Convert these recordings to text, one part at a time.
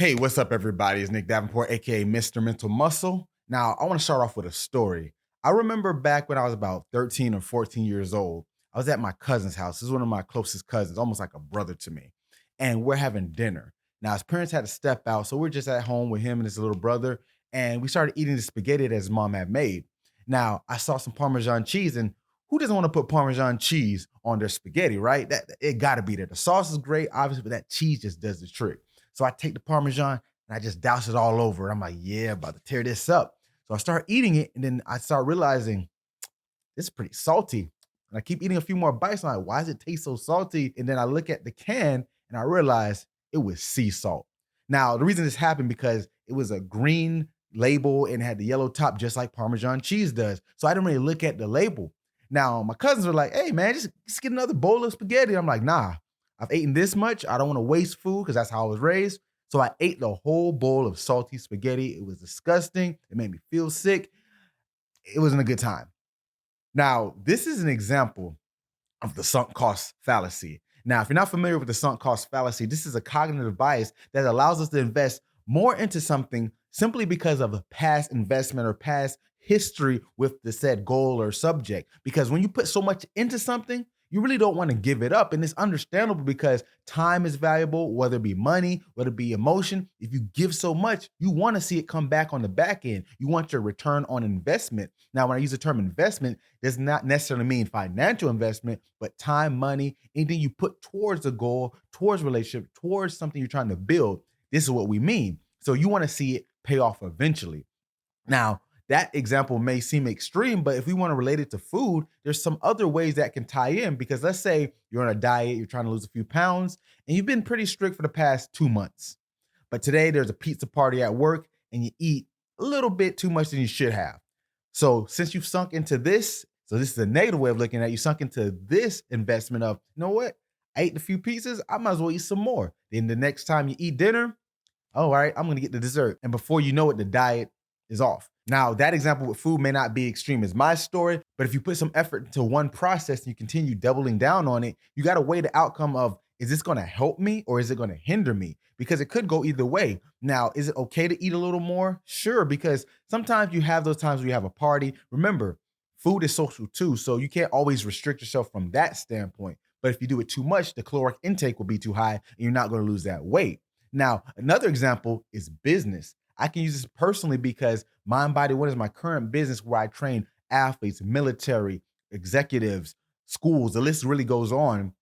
Hey, what's up, everybody? It's Nick Davenport, aka Mr. Mental Muscle. Now, I want to start off with a story. I remember back when I was about 13 or 14 years old, I was at my cousin's house. This is one of my closest cousins, almost like a brother to me. And we're having dinner. Now, his parents had to step out, so we're just at home with him and his little brother. And we started eating the spaghetti that his mom had made. Now, I saw some Parmesan cheese, and who doesn't want to put Parmesan cheese on their spaghetti, right? That it gotta be there. The sauce is great, obviously, but that cheese just does the trick. So I take the Parmesan and I just douse it all over. I'm like, yeah, about to tear this up. So I start eating it, and then I start realizing this is pretty salty. And I keep eating a few more bites. I'm like, why does it taste so salty? And then I look at the can and I realize it was sea salt. Now, the reason this happened because it was a green label and had the yellow top, just like Parmesan cheese does. So I didn't really look at the label. Now, my cousins were like, hey, man, just get another bowl of spaghetti. I'm like, nah, I've eaten this much. I don't want to waste food because that's how I was raised. So I ate the whole bowl of salty spaghetti. It was disgusting. It made me feel sick. It wasn't a good time. Now, this is an example of the sunk cost fallacy. Now, if you're not familiar with the sunk cost fallacy, this is a cognitive bias that allows us to invest more into something simply because of a past investment or past history with the said goal or subject. Because when you put so much into something, you really don't want to give it up. And it's understandable because time is valuable, whether it be money, whether it be emotion. If you give so much, you want to see it come back on the back end. You want your return on investment. Now, when I use the term investment, does not necessarily mean financial investment, but time, money, anything you put towards a goal, towards a relationship, towards something you're trying to build. This is what we mean. So you want to see it pay off eventually. Now, that example may seem extreme, but if we want to relate it to food, there's some other ways that can tie in because let's say you're on a diet, you're trying to lose a few pounds, and you've been pretty strict for the past 2 months. But today there's a pizza party at work and you eat a little bit too much than you should have. So since you've sunk into this, so this is a negative way of looking at it, you sunk into this investment of, you know what? I ate a few pieces, I might as well eat some more. Then the next time you eat dinner, oh, all right, I'm gonna get the dessert. And before you know it, the diet is off. Now, that example with food may not be extreme as my story, but if you put some effort into one process and you continue doubling down on it, you gotta weigh the outcome of is this gonna help me or is it gonna hinder me? Because it could go either way. Now, is it okay to eat a little more? Sure, because sometimes you have those times where you have a party. Remember, food is social too, so you can't always restrict yourself from that standpoint. But if you do it too much, the caloric intake will be too high and you're not gonna lose that weight. Now, another example is business. I can use this personally because Mind Body One is my current business where I train athletes, military, executives, schools. The list really goes on.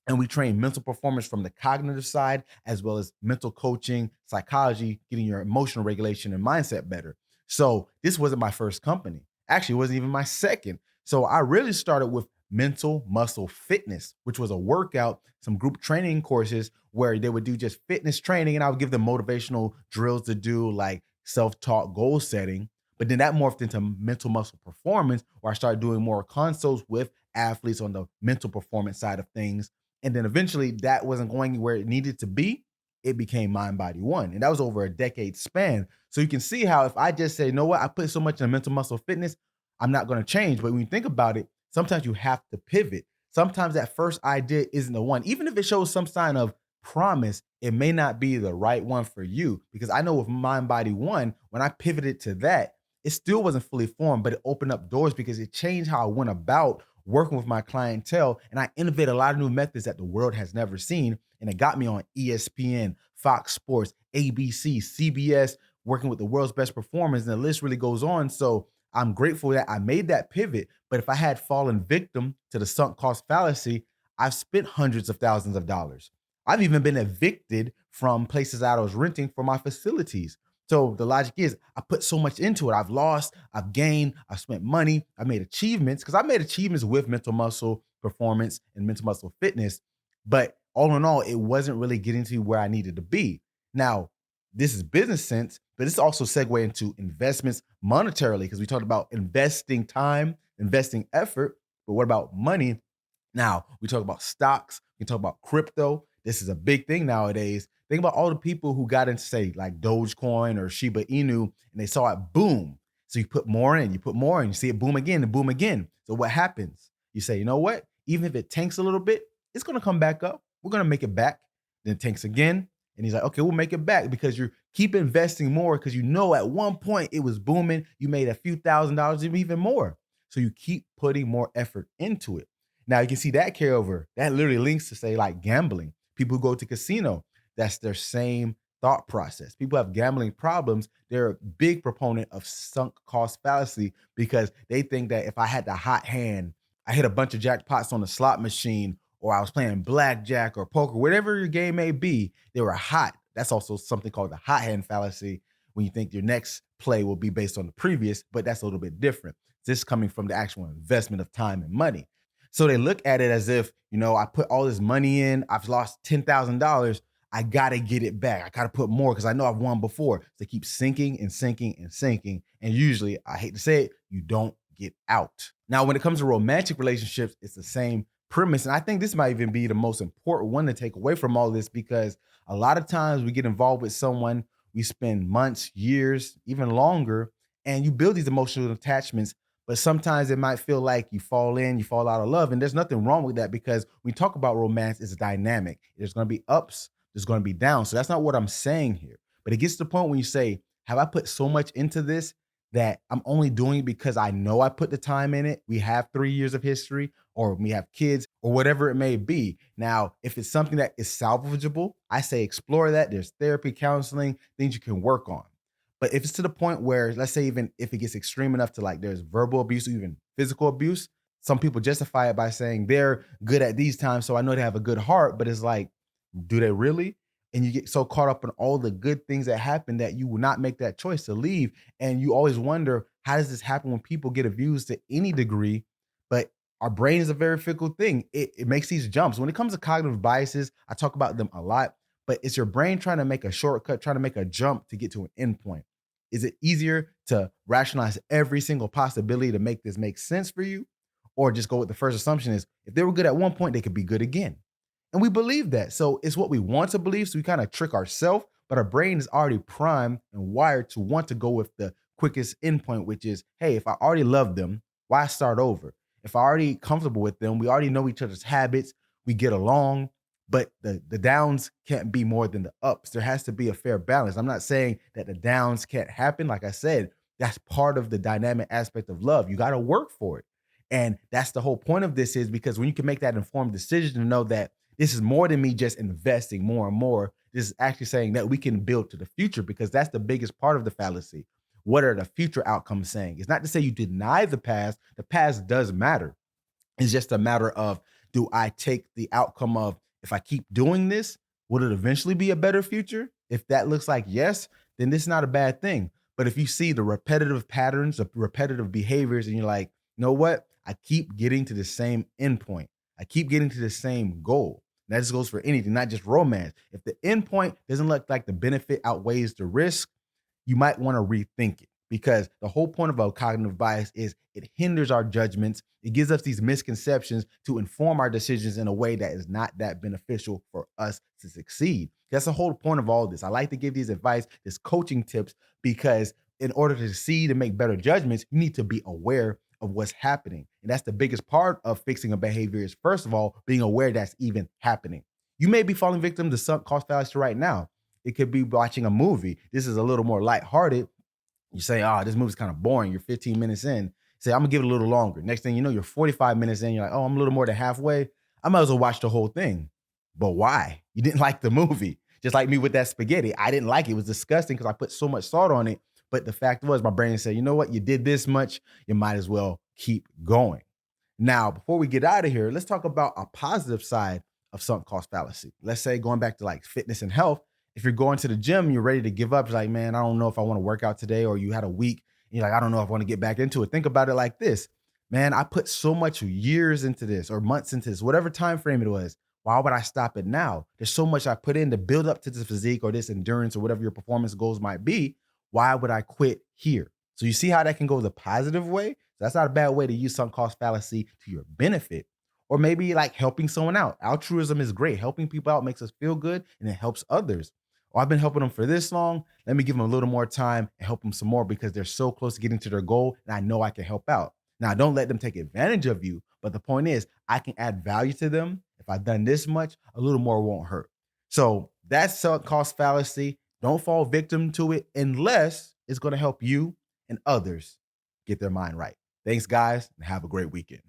And we train mental performance from the cognitive side, as well as mental coaching, psychology, getting your emotional regulation and mindset better. So this wasn't my first company. Actually, it wasn't even my second. So I really started with mental muscle fitness, which was a workout, some group training courses where they would do just fitness training and I would give them motivational drills to do like self-taught goal setting. But then that morphed into mental muscle performance where I started doing more consults with athletes on the mental performance side of things. And then eventually that wasn't going where it needed to be. It became Mind Body One. And that was over a decade span. So you can see how if I just say, you know what, I put so much in mental muscle fitness, I'm not going to change. But when you think about it, sometimes you have to pivot. Sometimes that first idea isn't the one. Even if it shows some sign of promise, it may not be the right one for you. Because I know with Mind Body One, when I pivoted to that, it still wasn't fully formed, but it opened up doors because it changed how I went about working with my clientele. And I innovated a lot of new methods that the world has never seen. And it got me on ESPN, Fox Sports, ABC, CBS, working with the world's best performers. And the list really goes on. So I'm grateful that I made that pivot. But if I had fallen victim to the sunk cost fallacy, I've spent hundreds of thousands of dollars. I've even been evicted from places that I was renting for my facilities. So the logic is I put so much into it. I've lost, I've gained, I've spent money, I've made achievements because I made achievements with mental muscle performance and mental muscle fitness. But all in all, it wasn't really getting to where I needed to be. Now, this is business sense, but this also segue into investments monetarily because we talked about investing time, investing effort. But what about money? Now, we talk about stocks, we talk about crypto. This is a big thing nowadays. Think about all the people who got into, say, like Dogecoin or Shiba Inu, and they saw it boom. So you put more in, you put more in, you see it boom again and boom again. So what happens? You say, you know what? Even if it tanks a little bit, it's going to come back up. We're going to make it back. Then it tanks again. And he's like, okay, we'll make it back because you keep investing more because you know at one point it was booming. You made a few $1,000s, even more. So you keep putting more effort into it. Now you can see that carryover. That literally links to say like gambling. People who go to casino, that's their same thought process. People have gambling problems. They're a big proponent of sunk cost fallacy because they think that if I had the hot hand, I hit a bunch of jackpots on the slot machine, or I was playing blackjack or poker, whatever your game may be, they were hot. That's also something called the hot hand fallacy when you think your next play will be based on the previous, but that's a little bit different. This is coming from the actual investment of time and money. So they look at it as if, I put all this money in, I've lost $10,000. I got to get it back. I got to put more because I know I've won before. So they keep sinking and sinking and sinking. And usually, I hate to say it, you don't get out. Now, when it comes to romantic relationships, it's the same premise. And I think this might even be the most important one to take away from all this because a lot of times we get involved with someone, we spend months, years, even longer, and you build these emotional attachments. But sometimes it might feel like you fall in, you fall out of love. And there's nothing wrong with that because when we talk about romance, it's dynamic. There's going to be ups, there's going to be downs. So that's not what I'm saying here. But it gets to the point when you say, have I put so much into this that I'm only doing it because I know I put the time in it? We have 3 years of history, or we have kids, or whatever it may be. Now, if it's something that is salvageable, I say explore that. There's therapy, counseling, things you can work on. But if it's to the point where, let's say, even if it gets extreme enough to like there's verbal abuse or even physical abuse, some people justify it by saying they're good at these times. So I know they have a good heart, but it's like, do they really? And you get so caught up in all the good things that happen that you will not make that choice to leave. And you always wonder, how does this happen when people get abused to any degree? But our brain is a very fickle thing. It makes these jumps. When it comes to cognitive biases, I talk about them a lot, but it's your brain trying to make a shortcut, trying to make a jump to get to an endpoint. Is it easier to rationalize every single possibility to make this make sense for you? Or just go with the first assumption is if they were good at one point, they could be good again. And we believe that. So it's what we want to believe. So we kind of trick ourselves, but our brain is already primed and wired to want to go with the quickest endpoint, which is, hey, if I already love them, why start over? If I already comfortable with them, we already know each other's habits, we get along, but the downs can't be more than the ups. There has to be a fair balance. I'm not saying that the downs can't happen. Like I said, that's part of the dynamic aspect of love. You got to work for it. And that's the whole point of this is because when you can make that informed decision to know that this is more than me just investing more and more, this is actually saying that we can build to the future because that's the biggest part of the fallacy. What are the future outcomes saying? It's not to say you deny the past. The past does matter. It's just a matter of, do I take the outcome of, if I keep doing this, will it eventually be a better future? If that looks like yes, then this is not a bad thing. But if you see the repetitive patterns, the repetitive behaviors, and you're like, you know what? I keep getting to the same endpoint. I keep getting to the same goal. That just goes for anything, not just romance. If the endpoint doesn't look like the benefit outweighs the risk, you might want to rethink it because the whole point of a cognitive bias is it hinders our judgments. It gives us these misconceptions to inform our decisions in a way that is not that beneficial for us to succeed. That's the whole point of all this. I like to give these advice, these coaching tips, because in order to succeed and make better judgments, you need to be aware of what's happening. And that's the biggest part of fixing a behavior is, first of all, being aware that's even happening. You may be falling victim to sunk cost fallacy right now. It could be watching a movie. This is a little more lighthearted. You say, oh, this movie's kind of boring. You're 15 minutes in. Say, I'm gonna give it a little longer. Next thing you know, you're 45 minutes in. You're like, oh, I'm a little more than halfway. I might as well watch the whole thing. But why? You didn't like the movie. Just like me with that spaghetti. I didn't like it. It was disgusting because I put so much salt on it. But the fact was, my brain said, you know what? You did this much. You might as well keep going. Now, before we get out of here, let's talk about a positive side of sunk cost fallacy. Let's say going back to like fitness and health. If you're going to the gym, you're ready to give up. It's like, man, I don't know if I want to work out today, or you had a week. And you're like, I don't know if I want to get back into it. Think about it like this. Man, I put so much years into this or months into this, whatever time frame it was. Why would I stop it now? There's so much I put in to build up to this physique or this endurance or whatever your performance goals might be. Why would I quit here? So you see how that can go the positive way? So that's not a bad way to use sunk cost fallacy to your benefit. Or maybe like helping someone out. Altruism is great. Helping people out makes us feel good and it helps others. Oh, I've been helping them for this long. Let me give them a little more time and help them some more because they're so close to getting to their goal and I know I can help out. Now, don't let them take advantage of you. But the point is, I can add value to them. If I've done this much, a little more won't hurt. So That's sunk cost fallacy. Don't fall victim to it unless it's going to help you and others get their mind right. Thanks, guys, and have a great weekend.